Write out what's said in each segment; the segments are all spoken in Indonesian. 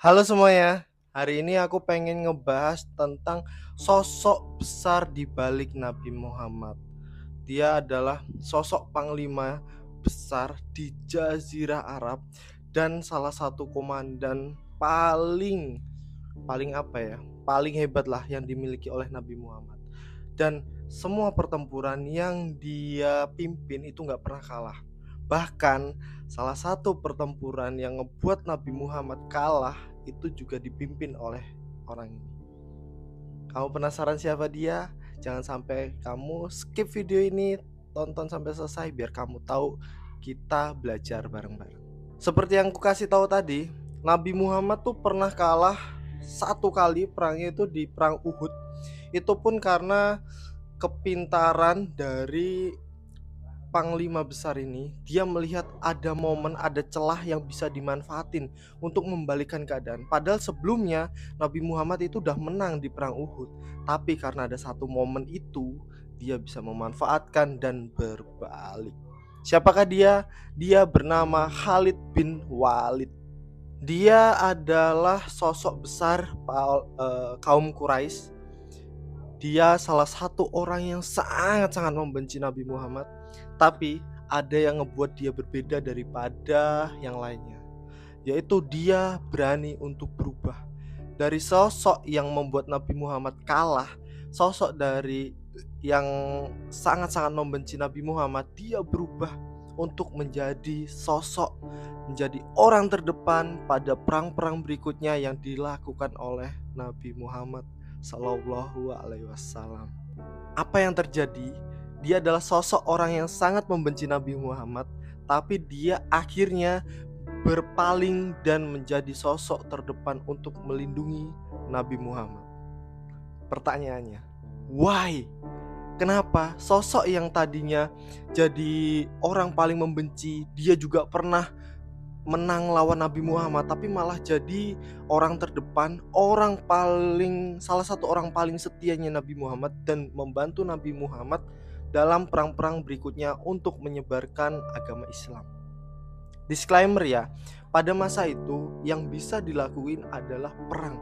Halo semuanya, hari ini aku pengen ngebahas tentang sosok besar di balik Nabi Muhammad. Dia adalah sosok panglima besar di Jazirah Arab dan salah satu komandan paling paling apa ya? Paling hebat lah yang dimiliki oleh Nabi Muhammad. Dan semua pertempuran yang dia pimpin itu nggak pernah kalah. Bahkan salah satu pertempuran yang ngebuat Nabi Muhammad kalah itu juga dipimpin oleh orang ini. Kamu penasaran siapa dia? Jangan sampai kamu skip video ini, tonton sampai selesai biar kamu tahu kita belajar bareng-bareng. Seperti yang aku kasih tahu tadi, Nabi Muhammad tuh pernah kalah satu kali, perangnya itu di perang Uhud. Itu pun karena kepintaran dari panglima besar ini. Dia melihat ada momen, ada celah yang bisa dimanfaatin untuk membalikan keadaan. Padahal sebelumnya Nabi Muhammad itu udah menang di perang Uhud, tapi karena ada satu momen itu, dia bisa memanfaatkan dan berbalik. Siapakah dia? Dia bernama Khalid bin Walid. Dia adalah sosok besar kaum Quraisy. Dia salah satu orang yang sangat-sangat membenci Nabi Muhammad, tapi ada yang ngebuat dia berbeda daripada yang lainnya, yaitu dia berani untuk berubah. Dari sosok yang membuat Nabi Muhammad kalah, sosok dari yang sangat-sangat membenci Nabi Muhammad, dia berubah untuk menjadi sosok, menjadi orang terdepan pada perang-perang berikutnya yang dilakukan oleh Nabi Muhammad Sallallahu Alaihi Wasallam. Apa yang terjadi? Dia adalah sosok orang yang sangat membenci Nabi Muhammad, tapi dia akhirnya berpaling dan menjadi sosok terdepan untuk melindungi Nabi Muhammad. Pertanyaannya, why? Kenapa sosok yang tadinya jadi orang paling membenci, dia juga pernah menang lawan Nabi Muhammad, tapi malah jadi orang terdepan, salah satu orang paling setianya Nabi Muhammad, dan membantu Nabi Muhammad dalam perang-perang berikutnya untuk menyebarkan agama Islam. Disclaimer ya, pada masa itu yang bisa dilakuin adalah perang.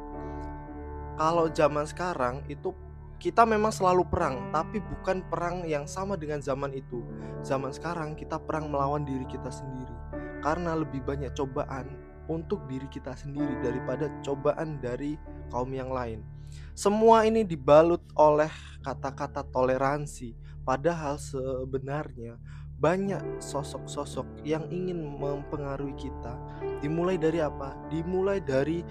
Kalau zaman sekarang itu kita memang selalu perang, tapi bukan perang yang sama dengan zaman itu. Zaman sekarang kita perang melawan diri kita sendiri, karena lebih banyak cobaan untuk diri kita sendiri daripada cobaan dari kaum yang lain. Semua ini dibalut oleh kata-kata toleransi, padahal sebenarnya banyak sosok-sosok yang ingin mempengaruhi kita. Dimulai dari apa? Dimulai dari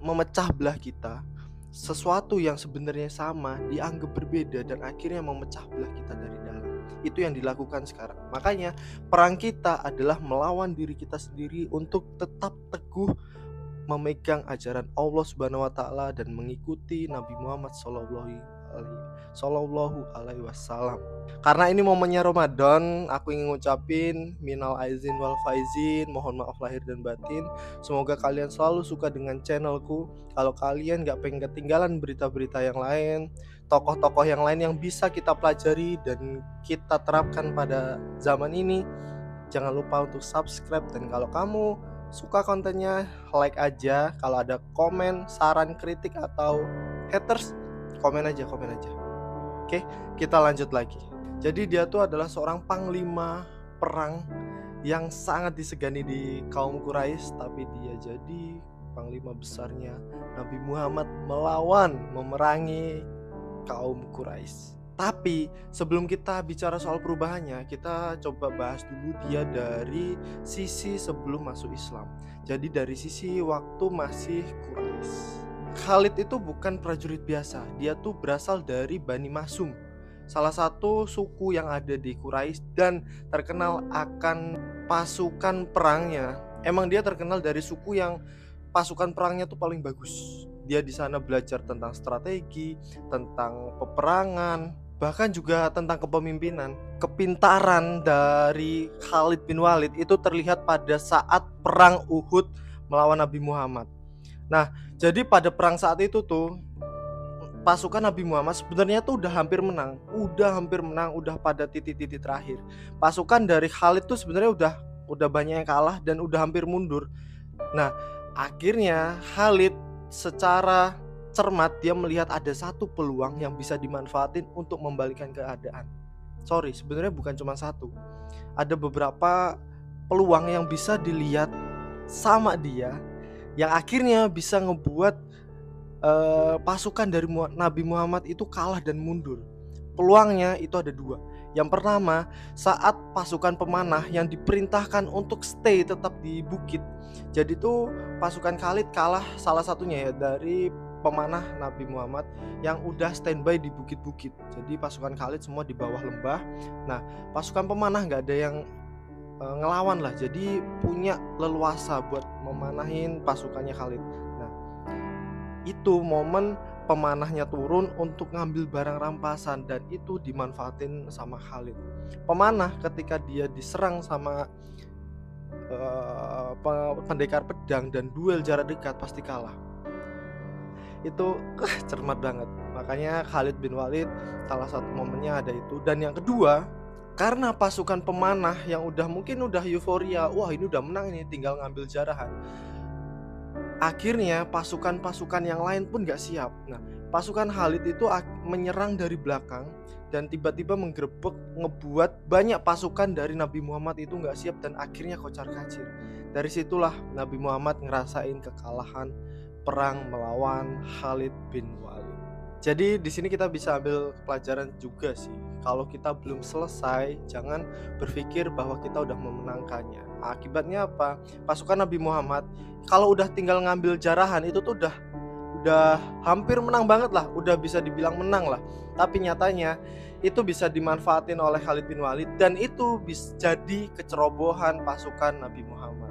memecah belah kita. Sesuatu yang sebenarnya sama dianggap berbeda dan akhirnya memecah belah kita dari dalam. Itu yang dilakukan sekarang. Makanya perang kita adalah melawan diri kita sendiri untuk tetap teguh memegang ajaran Allah Subhanahu wa taala dan mengikuti Nabi Muhammad sallallahu alaihi wasallam. Karena ini momennya Ramadan, aku ingin ngucapin minal aizin wal faizin, mohon maaf lahir dan batin. Semoga kalian selalu suka dengan channelku. Kalau kalian gak pengen ketinggalan berita-berita yang lain, tokoh-tokoh yang lain yang bisa kita pelajari dan kita terapkan pada zaman ini, jangan lupa untuk subscribe. Dan kalau kamu suka kontennya, like aja. Kalau ada komen, saran, kritik atau haters, komen aja. Oke, kita lanjut lagi. Jadi dia tuh adalah seorang panglima perang yang sangat disegani di kaum Quraisy, tapi dia jadi panglima besarnya Nabi Muhammad memerangi kaum Quraisy. Tapi sebelum kita bicara soal perubahannya, kita coba bahas dulu dia dari sisi sebelum masuk Islam. Jadi dari sisi waktu masih Quraisy. Khalid itu bukan prajurit biasa, dia tuh berasal dari Bani Maksum, salah satu suku yang ada di Quraisy dan terkenal akan pasukan perangnya. Emang dia terkenal dari suku yang pasukan perangnya tuh paling bagus. Dia di sana belajar tentang strategi, tentang peperangan, bahkan juga tentang kepemimpinan. Kepintaran dari Khalid bin Walid itu terlihat pada saat perang Uhud melawan Nabi Muhammad. Nah, jadi pada perang saat itu tuh pasukan Nabi Muhammad sebenarnya tuh udah hampir menang, udah pada titik-titik terakhir. Pasukan dari Khalid tuh sebenarnya udah banyak yang kalah dan udah hampir mundur. Nah, Akhirnya Khalid secara cermat dia melihat ada satu peluang yang bisa dimanfaatin untuk membalikkan keadaan. Sorry, sebenarnya bukan cuma satu. Ada beberapa peluang yang bisa dilihat sama dia yang akhirnya bisa ngebuat pasukan dari Nabi Muhammad itu kalah dan mundur. Peluangnya itu ada dua. Yang pertama, saat pasukan pemanah yang diperintahkan untuk stay tetap di bukit. Jadi tuh pasukan Khalid kalah salah satunya ya dari pemanah Nabi Muhammad yang udah standby di bukit-bukit. Jadi pasukan Khalid semua di bawah lembah. Nah, pasukan pemanah nggak ada yang ngelawan lah. Jadi punya leluasa buat memanahin pasukannya Khalid. Nah, itu momen pemanahnya turun untuk ngambil barang rampasan dan itu dimanfaatin sama Khalid. Pemanah ketika dia diserang sama pendekar pedang dan duel jarak dekat pasti kalah. Itu cermat banget. Makanya Khalid bin Walid salah satu momennya ada itu. Dan yang kedua, karena pasukan pemanah yang mungkin udah euforia, wah ini udah menang ini, tinggal ngambil jarahan. Akhirnya pasukan-pasukan yang lain pun gak siap. Nah, pasukan Khalid itu menyerang dari belakang dan tiba-tiba menggerebek, ngebuat banyak pasukan dari Nabi Muhammad itu gak siap dan akhirnya kocar-kacir. Dari situlah Nabi Muhammad ngerasain kekalahan perang melawan Khalid bin Walid. Jadi di sini kita bisa ambil pelajaran juga sih. Kalau kita belum selesai, jangan berpikir bahwa kita udah memenangkannya. Akibatnya apa? Pasukan Nabi Muhammad kalau udah tinggal ngambil jarahan itu tuh udah hampir menang banget lah, udah bisa dibilang menang lah. Tapi nyatanya itu bisa dimanfaatin oleh Khalid bin Walid dan itu bisa jadi kecerobohan pasukan Nabi Muhammad.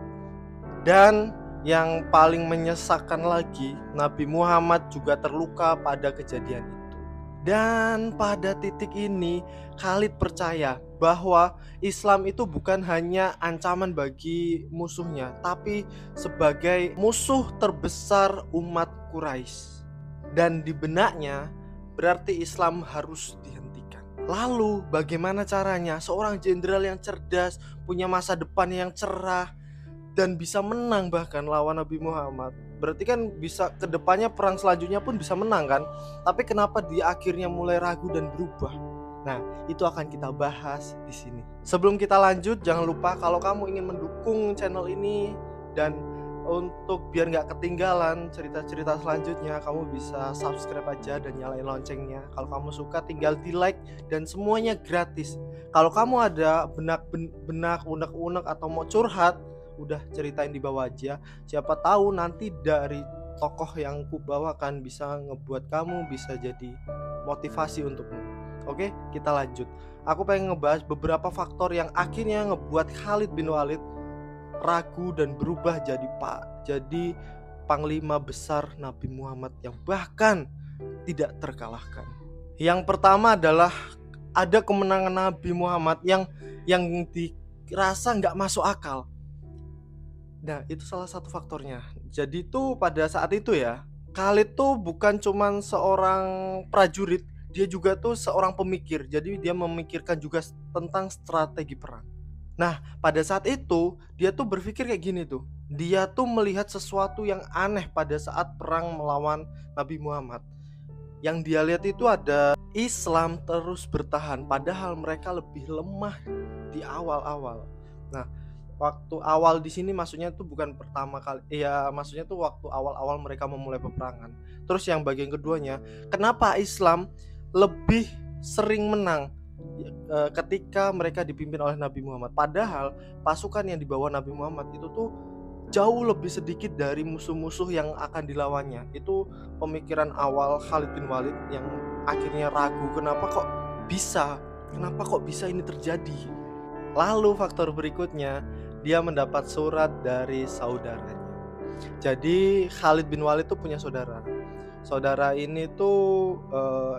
Dan yang paling menyesakan lagi, Nabi Muhammad juga terluka pada kejadian itu. Dan pada titik ini Khalid percaya bahwa Islam itu bukan hanya ancaman bagi musuhnya, tapi sebagai musuh terbesar umat Quraisy. Dan di benaknya berarti Islam harus dihentikan. Lalu bagaimana caranya seorang jenderal yang cerdas, punya masa depan yang cerah, dan bisa menang bahkan lawan Nabi Muhammad? Berarti kan bisa kedepannya perang selanjutnya pun bisa menang kan? Tapi kenapa dia akhirnya mulai ragu dan berubah? Nah, itu akan kita bahas di sini. Sebelum kita lanjut, jangan lupa kalau kamu ingin mendukung channel ini dan untuk biar nggak ketinggalan cerita-cerita selanjutnya, kamu bisa subscribe aja dan nyalain loncengnya. Kalau kamu suka tinggal di like dan semuanya gratis. Kalau kamu ada benak unek-unek atau mau curhat, udah ceritain di bawah aja. Siapa tahu nanti dari tokoh yang ku bawakan bisa ngebuat kamu bisa jadi motivasi untukmu. Oke, kita lanjut. Aku pengen ngebahas beberapa faktor yang akhirnya ngebuat Khalid bin Walid ragu dan berubah jadi panglima besar Nabi Muhammad yang bahkan tidak terkalahkan. Yang pertama adalah ada kemenangan Nabi Muhammad yang dirasa nggak masuk akal. Nah, itu salah satu faktornya. Jadi tuh pada saat itu ya, Khalid tuh bukan cuman seorang prajurit, dia juga tuh seorang pemikir. Jadi dia memikirkan juga tentang strategi perang. Nah, pada saat itu dia tuh berpikir kayak gini tuh. Dia tuh melihat sesuatu yang aneh pada saat perang melawan Nabi Muhammad. Yang dia lihat itu ada Islam terus bertahan padahal mereka lebih lemah di awal-awal. Nah, waktu awal di sini maksudnya tuh bukan pertama kali, ya maksudnya tuh waktu awal-awal mereka memulai peperangan. Terus yang bagian keduanya, kenapa Islam lebih sering menang ketika mereka dipimpin oleh Nabi Muhammad? Padahal pasukan yang dibawa Nabi Muhammad itu tuh jauh lebih sedikit dari musuh-musuh yang akan dilawannya. Itu pemikiran awal Khalid bin Walid yang akhirnya ragu, kenapa kok bisa ini terjadi. Lalu faktor berikutnya, dia mendapat surat dari saudaranya. Jadi Khalid bin Walid tuh punya saudara. Saudara ini tuh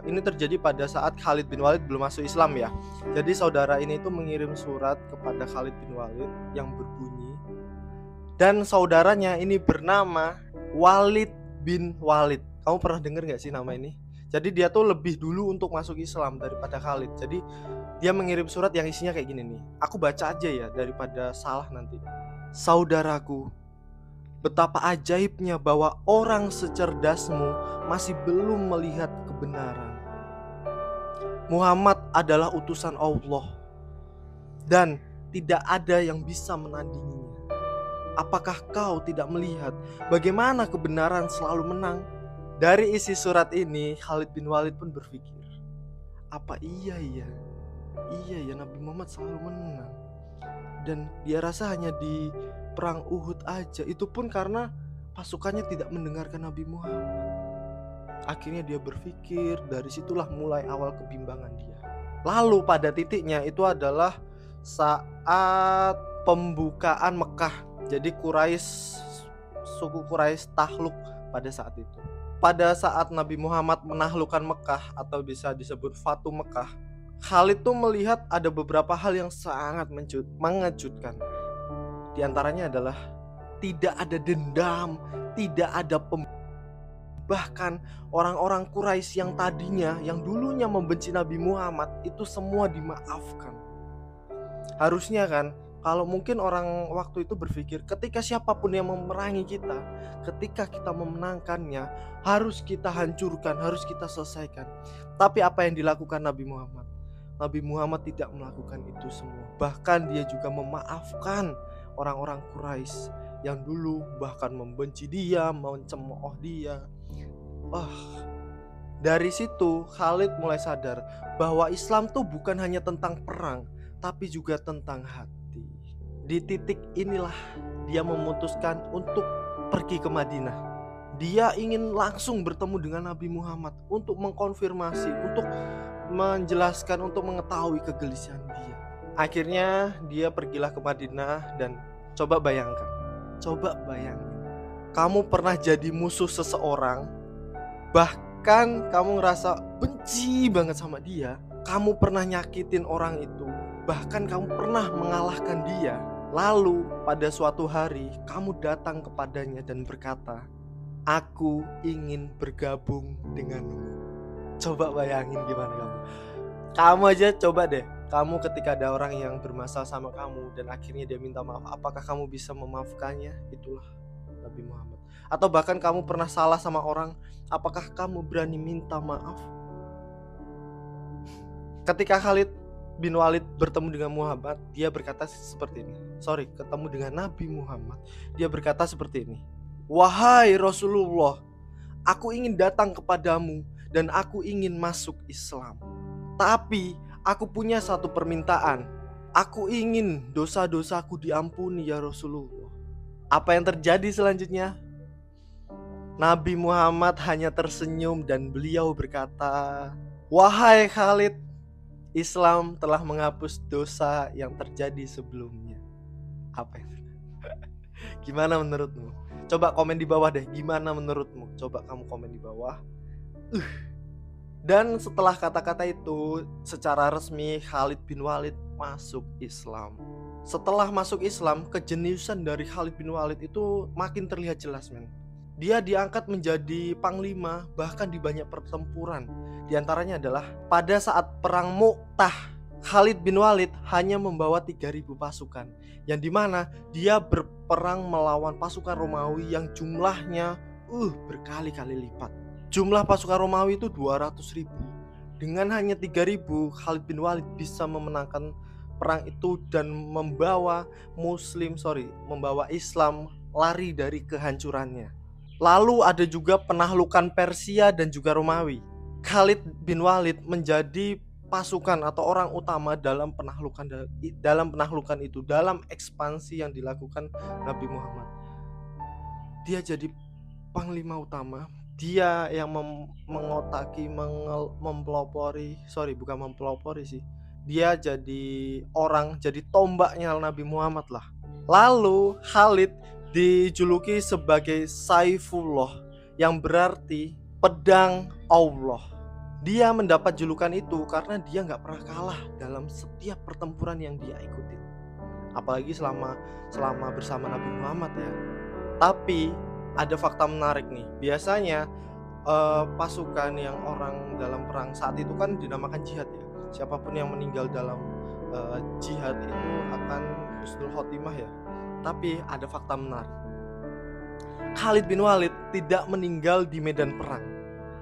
ini terjadi pada saat Khalid bin Walid belum masuk Islam ya. Jadi saudara ini tuh mengirim surat kepada Khalid bin Walid yang berbunyi, dan saudaranya ini bernama Walid bin Walid. Kamu pernah dengar gak sih nama ini? Jadi dia tuh lebih dulu untuk masuk Islam daripada Khalid. Jadi dia mengirim surat yang isinya kayak gini nih. Aku baca aja ya daripada salah nanti. Saudaraku, Betapa ajaibnya bahwa orang secerdasmu masih belum melihat kebenaran. Muhammad adalah utusan Allah dan tidak ada yang bisa menandinginya. Apakah kau tidak melihat bagaimana kebenaran selalu menang? Dari isi surat ini, Khalid bin Walid pun berpikir, apa iya ya Nabi Muhammad selalu menang. Dan dia rasa hanya di perang Uhud aja, itu pun karena pasukannya tidak mendengarkan Nabi Muhammad. Akhirnya dia berpikir, dari situlah mulai awal kebimbangan dia. Lalu pada titiknya itu adalah saat pembukaan Mekah. Jadi suku Quraisy takluk pada saat itu. Pada saat Nabi Muhammad menaklukkan Mekah atau bisa disebut Fatu Mekah, Khalid tuh melihat ada beberapa hal yang sangat mengejutkan. Di antaranya adalah tidak ada dendam, tidak ada bahkan orang-orang Quraisy yang dulunya membenci Nabi Muhammad itu semua dimaafkan. Harusnya kan, kalau mungkin orang waktu itu berpikir ketika siapapun yang memerangi kita, ketika kita memenangkannya, harus kita hancurkan, harus kita selesaikan. Tapi apa yang dilakukan Nabi Muhammad? Nabi Muhammad tidak melakukan itu semua. Bahkan dia juga memaafkan orang-orang Quraisy yang dulu bahkan membenci dia, mencemooh dia. Dari situ Khalid mulai sadar bahwa Islam tuh bukan hanya tentang perang, tapi juga tentang hati. Di titik inilah dia memutuskan untuk pergi ke Madinah. Dia ingin langsung bertemu dengan Nabi Muhammad untuk mengkonfirmasi, untuk menjelaskan, untuk mengetahui kegelisahan dia. Akhirnya dia pergilah ke Madinah dan coba bayangin, kamu pernah jadi musuh seseorang, bahkan kamu ngerasa benci banget sama dia, kamu pernah nyakitin orang itu, bahkan kamu pernah mengalahkan dia. Lalu pada suatu hari kamu datang kepadanya dan berkata, aku ingin bergabung denganmu. Coba bayangin gimana kamu. Kamu aja coba deh, kamu ketika ada orang yang bermasalah sama kamu dan akhirnya dia minta maaf, apakah kamu bisa memaafkannya? Itulah Nabi Muhammad. Atau bahkan kamu pernah salah sama orang, apakah kamu berani minta maaf? Ketika Khalid bin Walid bertemu dengan Muhammad, dia berkata seperti ini. Ketemu dengan Nabi Muhammad, dia berkata seperti ini. Wahai Rasulullah, aku ingin datang kepadamu dan aku ingin masuk Islam. Tapi aku punya satu permintaan. Aku ingin dosa-dosaku diampuni ya Rasulullah. Apa yang terjadi selanjutnya? Nabi Muhammad hanya tersenyum dan beliau berkata, wahai Khalid, Islam telah menghapus dosa yang terjadi sebelumnya. Apa itu? Gimana menurutmu? Coba komen di bawah deh, gimana menurutmu? Coba kamu komen di bawah. Dan setelah kata-kata itu, secara resmi Khalid bin Walid masuk Islam. Setelah masuk Islam, kejeniusan dari Khalid bin Walid itu makin terlihat jelas, men. Dia diangkat menjadi panglima bahkan di banyak pertempuran. Di antaranya adalah pada saat perang Mu'tah, Khalid bin Walid hanya membawa 3.000 pasukan, yang dimana dia berperang melawan pasukan Romawi yang jumlahnya berkali-kali lipat. Jumlah pasukan Romawi itu 200.000. Dengan hanya 3.000, Khalid bin Walid bisa memenangkan perang itu dan membawa Islam lari dari kehancurannya. Lalu ada juga penaklukan Persia dan juga Romawi. Khalid bin Walid menjadi pasukan atau orang utama dalam penaklukan itu, dalam ekspansi yang dilakukan Nabi Muhammad. Dia jadi panglima utama. Dia yang mengotaki, dia jadi tombaknya Nabi Muhammad lah. Lalu Khalid dijuluki sebagai Saifullah, yang berarti pedang Allah. Dia mendapat julukan itu karena dia gak pernah kalah dalam setiap pertempuran yang dia ikuti, apalagi selama bersama Nabi Muhammad ya. Tapi ada fakta menarik nih. Biasanya pasukan yang orang dalam perang saat itu kan dinamakan jihad ya. Siapapun yang meninggal dalam jihad itu akan husnul khotimah ya. Tapi ada fakta menarik. Khalid bin Walid tidak meninggal di medan perang.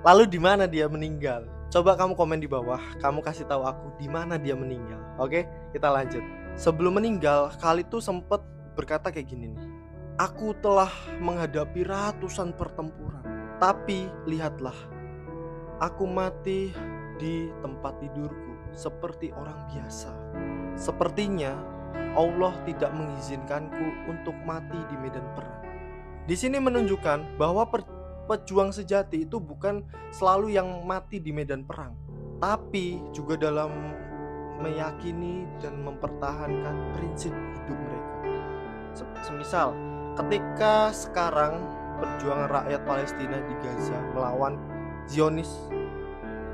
Lalu di mana dia meninggal? Coba kamu komen di bawah, kamu kasih tahu aku di mana dia meninggal. Oke, kita lanjut. Sebelum meninggal, Khalid tuh sempat berkata kayak gini nih. Aku telah menghadapi ratusan pertempuran, tapi lihatlah, aku mati di tempat tidurku seperti orang biasa. Sepertinya Allah tidak mengizinkanku untuk mati di medan perang. Di sini menunjukkan bahwa pejuang sejati itu bukan selalu yang mati di medan perang, tapi juga dalam meyakini dan mempertahankan prinsip hidup mereka. Semisal ketika sekarang perjuangan rakyat Palestina di Gaza melawan Zionis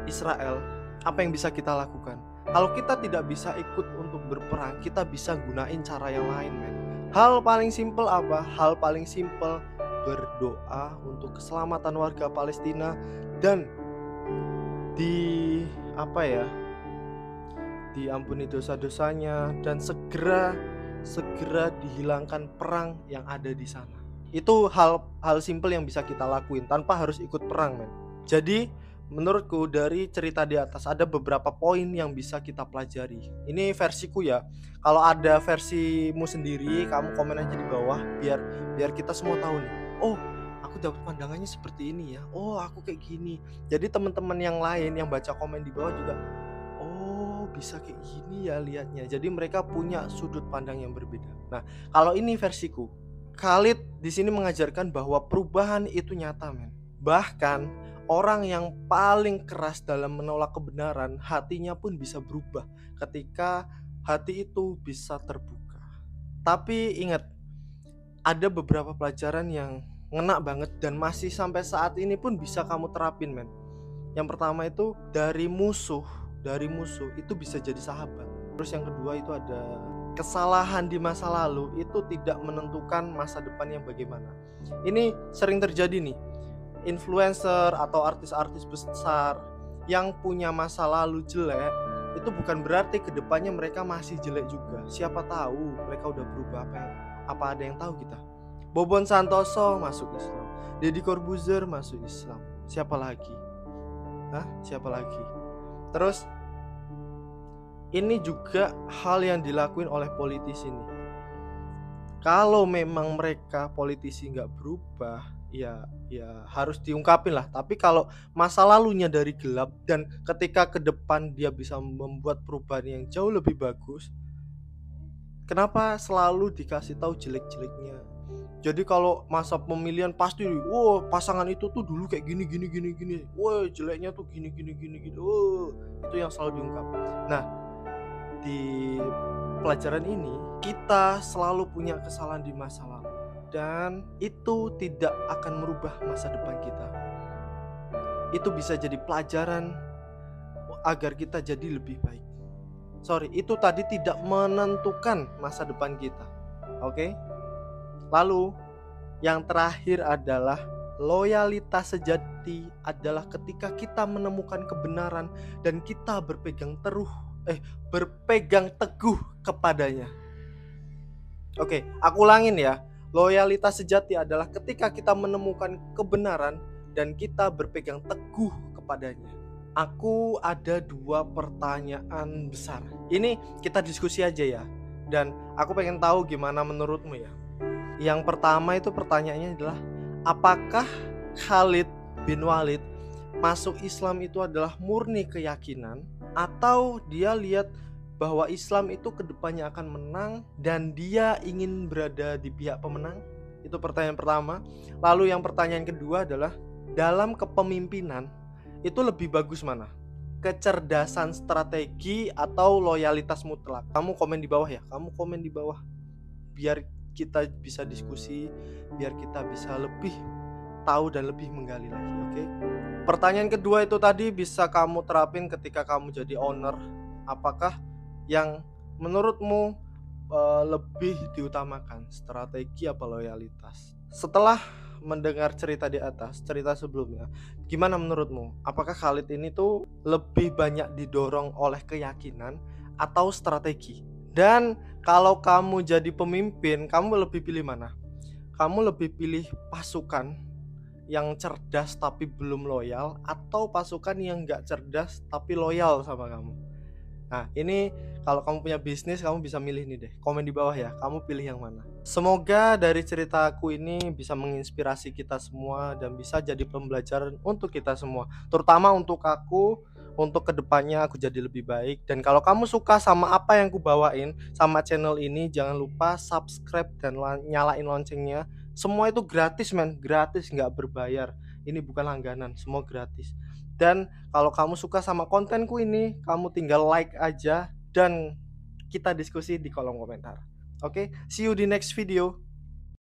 Israel, apa yang bisa kita lakukan? Kalau kita tidak bisa ikut untuk berperang, kita bisa gunain cara yang lain, men. Hal paling simpel apa? Hal paling simpel berdoa untuk keselamatan warga Palestina dan diampuni dosa-dosanya dan segera dihilangkan perang yang ada di sana. Itu hal simpel yang bisa kita lakuin tanpa harus ikut perang, men. Jadi menurutku dari cerita di atas ada beberapa poin yang bisa kita pelajari. Ini versiku ya. Kalau ada versimu sendiri, kamu komen aja di bawah biar kita semua tahu nih. Oh, aku dapat pandangannya seperti ini ya. Oh, aku kayak gini. Jadi teman-teman yang lain yang baca komen di bawah juga, oh, bisa kayak gini ya lihatnya. Jadi mereka punya sudut pandang yang berbeda. Nah, kalau ini versiku, Khalid di sini mengajarkan bahwa perubahan itu nyata, men. Bahkan orang yang paling keras dalam menolak kebenaran, hatinya pun bisa berubah ketika hati itu bisa terbuka. Tapi ingat, ada beberapa pelajaran yang ngena banget dan masih sampai saat ini pun bisa kamu terapin, men. Yang pertama itu dari musuh itu bisa jadi sahabat. Terus yang kedua itu ada kesalahan di masa lalu itu tidak menentukan masa depan yang bagaimana. Ini sering terjadi nih. Influencer atau artis-artis besar yang punya masa lalu jelek, itu bukan berarti kedepannya mereka masih jelek juga. Siapa tahu mereka udah berubah. Apa ada yang tahu kita? Bobon Santoso masuk Islam, Deddy Corbuzier masuk Islam. Siapa lagi? Siapa lagi? Terus ini juga hal yang dilakuin oleh politisi nih. Kalau memang mereka politisi nggak berubah, ya harus diungkapin lah. Tapi kalau masa lalunya dari gelap dan ketika ke depan dia bisa membuat perubahan yang jauh lebih bagus, kenapa selalu dikasih tahu jelek-jeleknya? Jadi kalau masa pemilihan pasti, pasangan itu tuh dulu kayak gini, jeleknya tuh gini. Itu yang selalu diungkap. Nah, di pelajaran ini kita selalu punya kesalahan di masa lalu dan itu tidak akan merubah masa depan kita. Itu bisa jadi pelajaran agar kita jadi lebih baik. Itu tadi tidak menentukan masa depan kita. Oke? Lalu yang terakhir adalah loyalitas sejati adalah ketika kita menemukan kebenaran dan kita berpegang teguh kepadanya. Oke, aku ulangin ya. Loyalitas sejati adalah ketika kita menemukan kebenaran dan kita berpegang teguh kepadanya. Aku ada 2 pertanyaan besar. Ini kita diskusi aja ya. Dan aku pengen tahu gimana menurutmu ya. Yang pertama itu pertanyaannya adalah, apakah Khalid bin Walid masuk Islam itu adalah murni keyakinan, atau dia lihat bahwa Islam itu kedepannya akan menang dan dia ingin berada di pihak pemenang? Itu pertanyaan pertama. Lalu yang pertanyaan kedua adalah, dalam kepemimpinan itu lebih bagus mana? Kecerdasan strategi atau loyalitas mutlak? Kamu komen di bawah ya. Biar kita bisa diskusi, biar kita bisa lebih tahu dan lebih menggali lagi, oke? Pertanyaan kedua itu tadi bisa kamu terapin ketika kamu jadi owner. Apakah yang menurutmu lebih diutamakan, strategi apa loyalitas? Setelah mendengar cerita di atas, cerita sebelumnya, gimana menurutmu? Apakah Khalid ini tuh lebih banyak didorong oleh keyakinan atau strategi? Dan kalau kamu jadi pemimpin, kamu lebih pilih mana? Kamu lebih pilih pasukan yang cerdas tapi belum loyal, atau pasukan yang nggak cerdas tapi loyal sama kamu? Nah, ini kalau kamu punya bisnis, kamu bisa milih nih deh. Komen di bawah ya, kamu pilih yang mana. Semoga dari cerita aku ini bisa menginspirasi kita semua dan bisa jadi pembelajaran untuk kita semua. Terutama untuk aku, untuk kedepannya aku jadi lebih baik. Dan kalau kamu suka sama apa yang aku bawain sama channel ini, jangan lupa subscribe dan nyalain loncengnya. Semua itu gratis men, gratis, nggak berbayar. Ini bukan langganan, semua gratis. Dan kalau kamu suka sama kontenku ini, kamu tinggal like aja dan kita diskusi di kolom komentar. Oke, see you di next video.